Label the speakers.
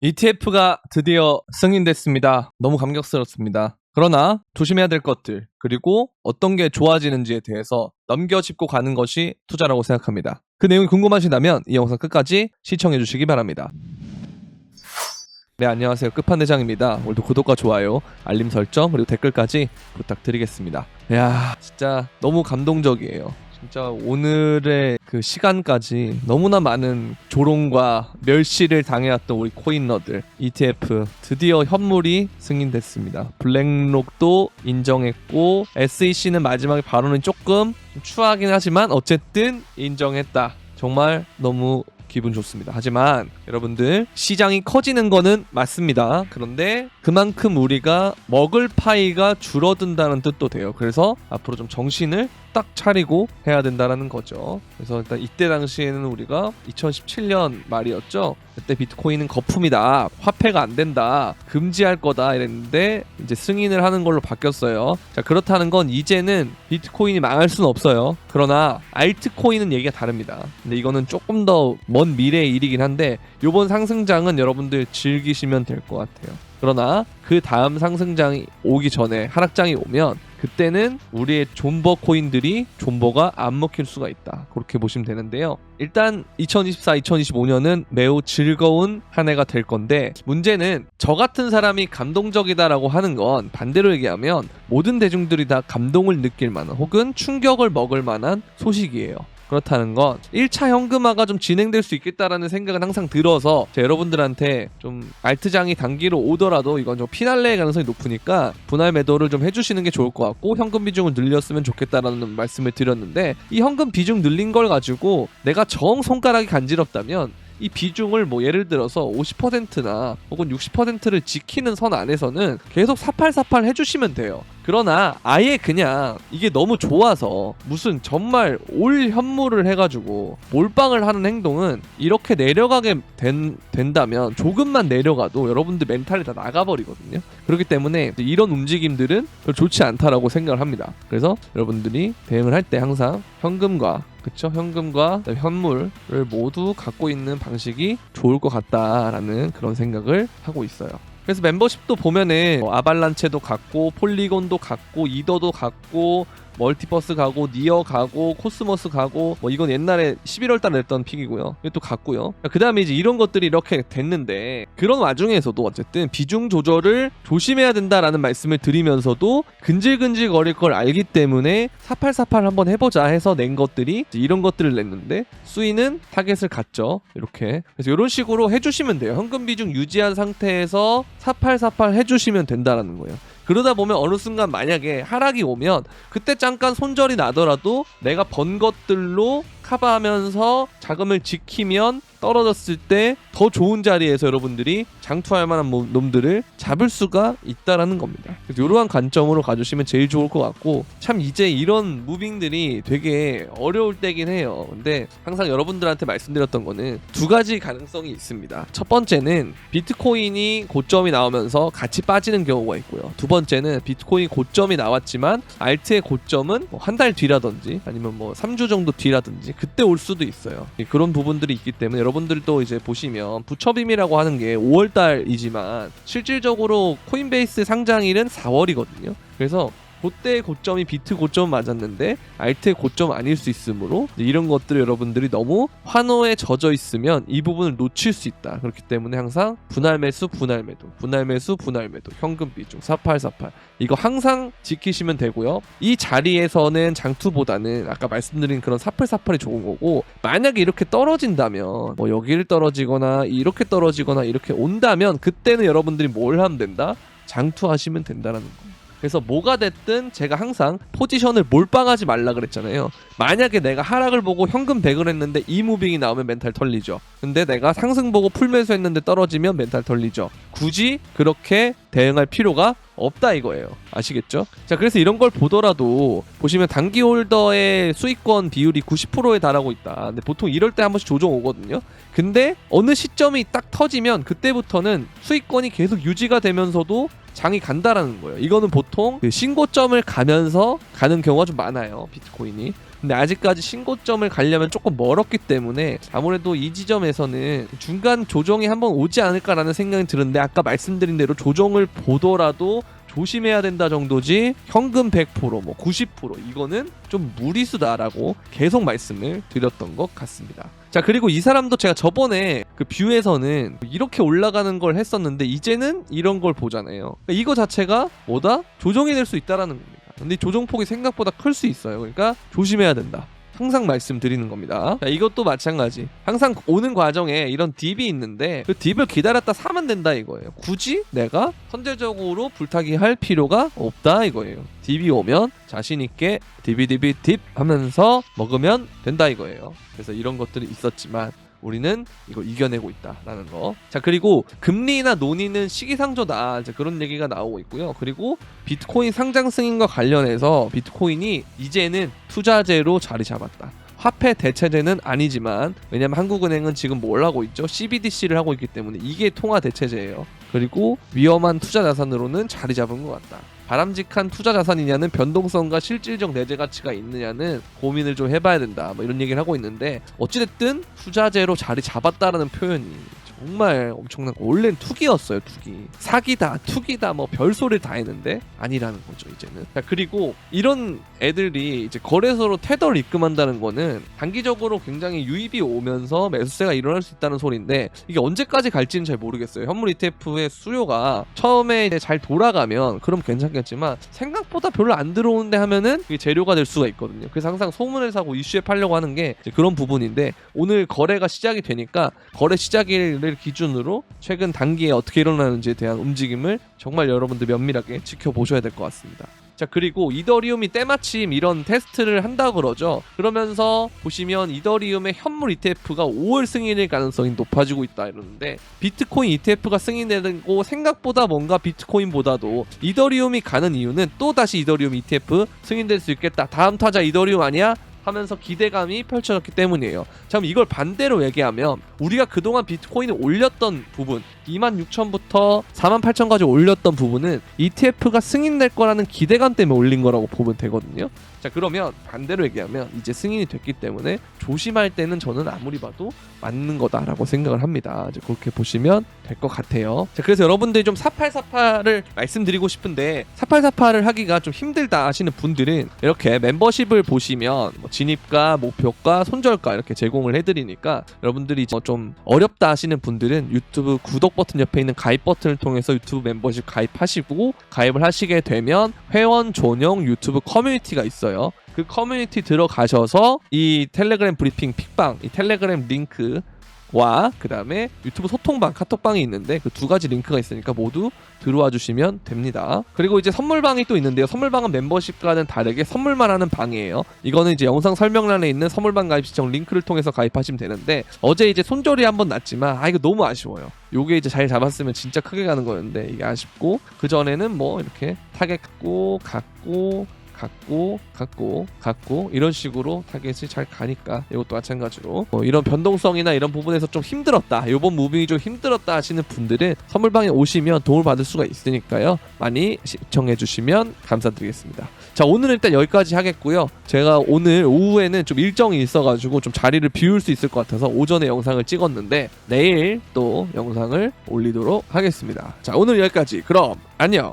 Speaker 1: ETF가 드디어 승인됐습니다. 너무 감격스럽습니다. 그러나 조심해야 될 것들, 그리고 어떤 게 좋아지는지에 대해서 넘겨짚고 가는 것이 투자라고 생각합니다. 그 내용이 궁금하시다면 이 영상 끝까지 시청해 주시기 바랍니다. 네, 안녕하세요. 끝판대장입니다. 오늘도 구독과 좋아요, 알림 설정, 그리고 댓글까지 부탁드리겠습니다. 이야, 진짜 너무 감동적이에요. 진짜 오늘의 그 시간까지 너무나 많은 조롱과 멸시를 당해왔던 우리 코인러들, ETF 드디어 현물이 승인됐습니다. 블랙록도 인정했고 SEC는 마지막에 발언은 조금 추하긴 하지만 어쨌든 인정했다. 정말 너무 기분 좋습니다. 하지만 여러분들, 시장이 커지는 거는 맞습니다. 그런데 그만큼 우리가 먹을 파이가 줄어든다는 뜻도 돼요. 그래서 앞으로 좀 정신을 딱 차리고 해야 된다는 거죠. 그래서 일단 이때 당시에는 우리가 2017년 말이었죠. 그때 비트코인은 거품이다, 화폐가 안 된다, 금지할 거다 이랬는데 이제 승인을 하는 걸로 바뀌었어요. 자, 그렇다는 건 이제는 비트코인이 망할 수는 없어요. 그러나 알트코인은 얘기가 다릅니다. 근데 이거는 조금 더 먼 미래의 일이긴 한데 요번 상승장은 여러분들 즐기시면 될 것 같아요. 그러나 그 다음 상승장이 오기 전에 하락장이 오면 그때는 우리의 존버 코인들이 존버가 안 먹힐 수가 있다. 그렇게 보시면 되는데요. 일단 2024, 2025년은 매우 즐거운 한 해가 될 건데, 문제는 저 같은 사람이 감동적이다라고 하는 건 반대로 얘기하면 모든 대중들이 다 감동을 느낄 만한 혹은 충격을 먹을 만한 소식이에요. 그렇다는 건 1차 현금화가 좀 진행될 수 있겠다라는 생각은 항상 들어서 여러분들한테 좀 알트장이 단기로 오더라도 이건 좀 피날레의 가능성이 높으니까 분할 매도를 좀 해주시는 게 좋을 것 같고, 현금 비중을 늘렸으면 좋겠다라는 말씀을 드렸는데, 이 현금 비중 늘린 걸 가지고 내가 정 손가락이 간지럽다면 이 비중을 뭐 예를 들어서 50%나 혹은 60%를 지키는 선 안에서는 계속 사팔사팔 해주시면 돼요. 그러나 아예 그냥 이게 너무 좋아서 무슨 정말 올 현물을 해가지고 몰빵을 하는 행동은, 이렇게 내려가게 된다면 조금만 내려가도 여러분들 멘탈이 다 나가버리거든요. 그렇기 때문에 이런 움직임들은 별로 좋지 않다라고 생각을 합니다. 그래서 여러분들이 대응을 할 때 항상 현금과 현물을 모두 갖고 있는 방식이 좋을 것 같다라는 그런 생각을 하고 있어요. 그래서 멤버십도 보면은 아발란체도 갖고, 폴리곤도 갖고, 이더도 갖고, 멀티버스 가고, 니어 가고, 코스모스 가고, 뭐 이건 옛날에 11월달에 냈던 픽이고요. 이것도 갔고요. 그 다음에 이제 이런 것들이 이렇게 됐는데, 그런 와중에서도 어쨌든 비중 조절을 조심해야 된다라는 말씀을 드리면서도 근질근질 거릴 걸 알기 때문에 사팔사팔 한번 해보자 해서 낸 것들이 이런 것들을 냈는데, 수위는 타겟을 갔죠. 이렇게. 그래서 이런 식으로 해주시면 돼요. 현금 비중 유지한 상태에서 사팔사팔 해주시면 된다라는 거예요. 그러다 보면 어느 순간 만약에 하락이 오면 그때 잠깐 손절이 나더라도 내가 번 것들로 커버하면서 자금을 지키면 떨어졌을 때 더 좋은 자리에서 여러분들이 장투할 만한 놈들을 잡을 수가 있다라는 겁니다. 그래서 이러한 관점으로 가주시면 제일 좋을 것 같고, 참 이제 이런 무빙들이 되게 어려울 때긴 해요. 근데 항상 여러분들한테 말씀드렸던 거는 두 가지 가능성이 있습니다. 첫 번째는 비트코인이 고점이 나오면서 같이 빠지는 경우가 있고요. 두 번째는 비트코인 고점이 나왔지만 알트의 고점은 뭐 한 달 뒤라든지 아니면 뭐 3주 정도 뒤라든지 그때 올 수도 있어요. 그런 부분들이 있기 때문에 여러분들도 이제 보시면 부처빔이라고 하는 게 5월달이지만 실질적으로 코인베이스 상장일은 4월이거든요. 그래서 그때의 고점이 비트 고점 맞았는데 알트의 고점 아닐 수 있으므로 이런 것들을 여러분들이 너무 환호에 젖어 있으면 이 부분을 놓칠 수 있다. 그렇기 때문에 항상 분할 매수, 분할 매도, 분할 매수, 분할 매도, 현금 비중 4848 이거 항상 지키시면 되고요. 이 자리에서는 장투보다는 아까 말씀드린 그런 4848이 좋은 거고, 만약에 이렇게 떨어진다면 뭐 여기를 떨어지거나 이렇게 떨어지거나 이렇게 온다면 그때는 여러분들이 뭘 하면 된다? 장투하시면 된다는 거예요. 그래서 뭐가 됐든 제가 항상 포지션을 몰빵하지 말라 그랬잖아요. 만약에 내가 하락을 보고 현금 100을 했는데 이 무빙이 나오면 멘탈 털리죠. 근데 내가 상승 보고 풀매수 했는데 떨어지면 멘탈 털리죠. 굳이 그렇게 대응할 필요가 없다 이거예요. 아시겠죠? 자, 그래서 이런 걸 보더라도 보시면 단기 홀더의 수익권 비율이 90%에 달하고 있다. 근데 보통 이럴 때 한 번씩 조정 오거든요. 근데 어느 시점이 딱 터지면 그때부터는 수익권이 계속 유지가 되면서도 장이 간다라는 거예요. 이거는 보통 그 신고점을 가면서 가는 경우가 좀 많아요, 비트코인이. 근데 아직까지 신고점을 가려면 조금 멀었기 때문에 아무래도 이 지점에서는 중간 조정이 한번 오지 않을까라는 생각이 드는데, 아까 말씀드린 대로 조정을 보더라도 조심해야 된다 정도지 현금 100%, 뭐 90% 이거는 좀 무리수다라고 계속 말씀을 드렸던 것 같습니다. 자, 그리고 이 사람도 제가 저번에 그 뷰에서는 이렇게 올라가는 걸 했었는데 이제는 이런 걸 보잖아요. 그러니까 이거 자체가 뭐다? 조정이 될 수 있다라는 겁니다. 근데 조정폭이 생각보다 클 수 있어요. 그러니까 조심해야 된다. 항상 말씀드리는 겁니다. 자, 이것도 마찬가지. 항상 오는 과정에 이런 딥이 있는데 그 딥을 기다렸다 사면 된다 이거예요. 굳이 내가 선제적으로 불타기 할 필요가 없다 이거예요. 딥이 오면 자신있게 딥 하면서 먹으면 된다 이거예요. 그래서 이런 것들이 있었지만 우리는 이거 이겨내고 있다라는 거. 자, 그리고 금리나 논의는 시기상조다, 이제 그런 얘기가 나오고 있고요. 그리고 비트코인 상장 승인과 관련해서 비트코인이 이제는 투자재로 자리 잡았다. 화폐 대체제는 아니지만, 왜냐면 한국은행은 지금 뭘 하고 있죠? CBDC를 하고 있기 때문에 이게 통화 대체제예요. 그리고 위험한 투자 자산으로는 자리 잡은 것 같다. 바람직한 투자 자산이냐는 변동성과 실질적 내재 가치가 있느냐는 고민을 좀 해봐야 된다, 뭐 이런 얘기를 하고 있는데, 어찌됐든 투자재로 자리 잡았다라는 표현이 정말 엄청난 거. 원래는 투기였어요. 투기, 사기다, 투기다, 뭐 별소리를 다 했는데 아니라는 거죠 이제는. 자, 그리고 이런 애들이 이제 거래소로 테더를 입금한다는 거는 단기적으로 굉장히 유입이 오면서 매수세가 일어날 수 있다는 소리인데, 이게 언제까지 갈지는 잘 모르겠어요. 현물 ETF의 수요가 처음에 이제 잘 돌아가면 그럼 괜찮겠지만 생각보다 별로 안 들어오는데 하면은 이게 재료가 될 수가 있거든요. 그래서 항상 소문을 사고 이슈에 팔려고 하는 게 이제 그런 부분인데, 오늘 거래가 시작이 되니까 거래 시작일을 기준으로 최근 단기에 어떻게 일어나는지에 대한 움직임을 정말 여러분들 면밀하게 지켜보셔야 될 것 같습니다. 자, 그리고 이더리움이 때마침 이런 테스트를 한다 그러죠. 그러면서 보시면 이더리움의 현물 ETF가 5월 승인일 가능성이 높아지고 있다 이러는데, 비트코인 ETF가 승인되고 생각보다 뭔가 비트코인보다도 이더리움이 가는 이유는 또다시 이더리움 ETF 승인될 수 있겠다, 다음 타자 이더리움 아니야? 하면서 기대감이 펼쳐졌기 때문이에요. 자, 그럼 이걸 반대로 얘기하면 우리가 그동안 비트코인을 올렸던 부분, 26,000부터 48,000까지 올렸던 부분은 ETF가 승인될 거라는 기대감 때문에 올린 거라고 보면 되거든요. 자, 그러면 반대로 얘기하면 이제 승인이 됐기 때문에 조심할 때는 저는 아무리 봐도 맞는 거다라고 생각을 합니다. 이제 그렇게 보시면 될 것 같아요. 자, 그래서 여러분들이 좀 4848을 말씀드리고 싶은데, 4848을 하기가 좀 힘들다 하시는 분들은 이렇게 멤버십을 보시면 뭐 진입가, 목표가, 손절가 이렇게 제공을 해드리니까, 여러분들이 좀 어렵다 하시는 분들은 유튜브 구독 버튼 옆에 있는 가입 버튼을 통해서 유튜브 멤버십 가입하시고, 가입을 하시게 되면 회원 전용 유튜브 커뮤니티가 있어요. 그 커뮤니티 들어가셔서 이 텔레그램 브리핑 픽방, 이 텔레그램 링크와 그 다음에 유튜브 소통방, 카톡방이 있는데 그 두 가지 링크가 있으니까 모두 들어와 주시면 됩니다. 그리고 이제 선물방이 또 있는데요. 선물방은 멤버십과는 다르게 선물만 하는 방이에요. 이거는 이제 영상 설명란에 있는 선물방 가입 시청 링크를 통해서 가입하시면 되는데, 어제 이제 손절이 한번 났지만 이거 너무 아쉬워요. 요게 이제 잘 잡았으면 진짜 크게 가는 거였는데 이게 아쉽고, 그 전에는 뭐 이렇게 타겟 갖고 이런 식으로 타겟이 잘 가니까 이것도 마찬가지로 이런 변동성이나 이런 부분에서 좀 힘들었다, 이번 무빙이 좀 힘들었다 하시는 분들은 선물방에 오시면 도움을 받을 수가 있으니까요. 많이 시청해 주시면 감사드리겠습니다. 자, 오늘은 일단 여기까지 하겠고요. 제가 오늘 오후에는 좀 일정이 있어가지고 좀 자리를 비울 수 있을 것 같아서 오전에 영상을 찍었는데 내일 또 영상을 올리도록 하겠습니다. 자, 오늘 여기까지. 그럼 안녕.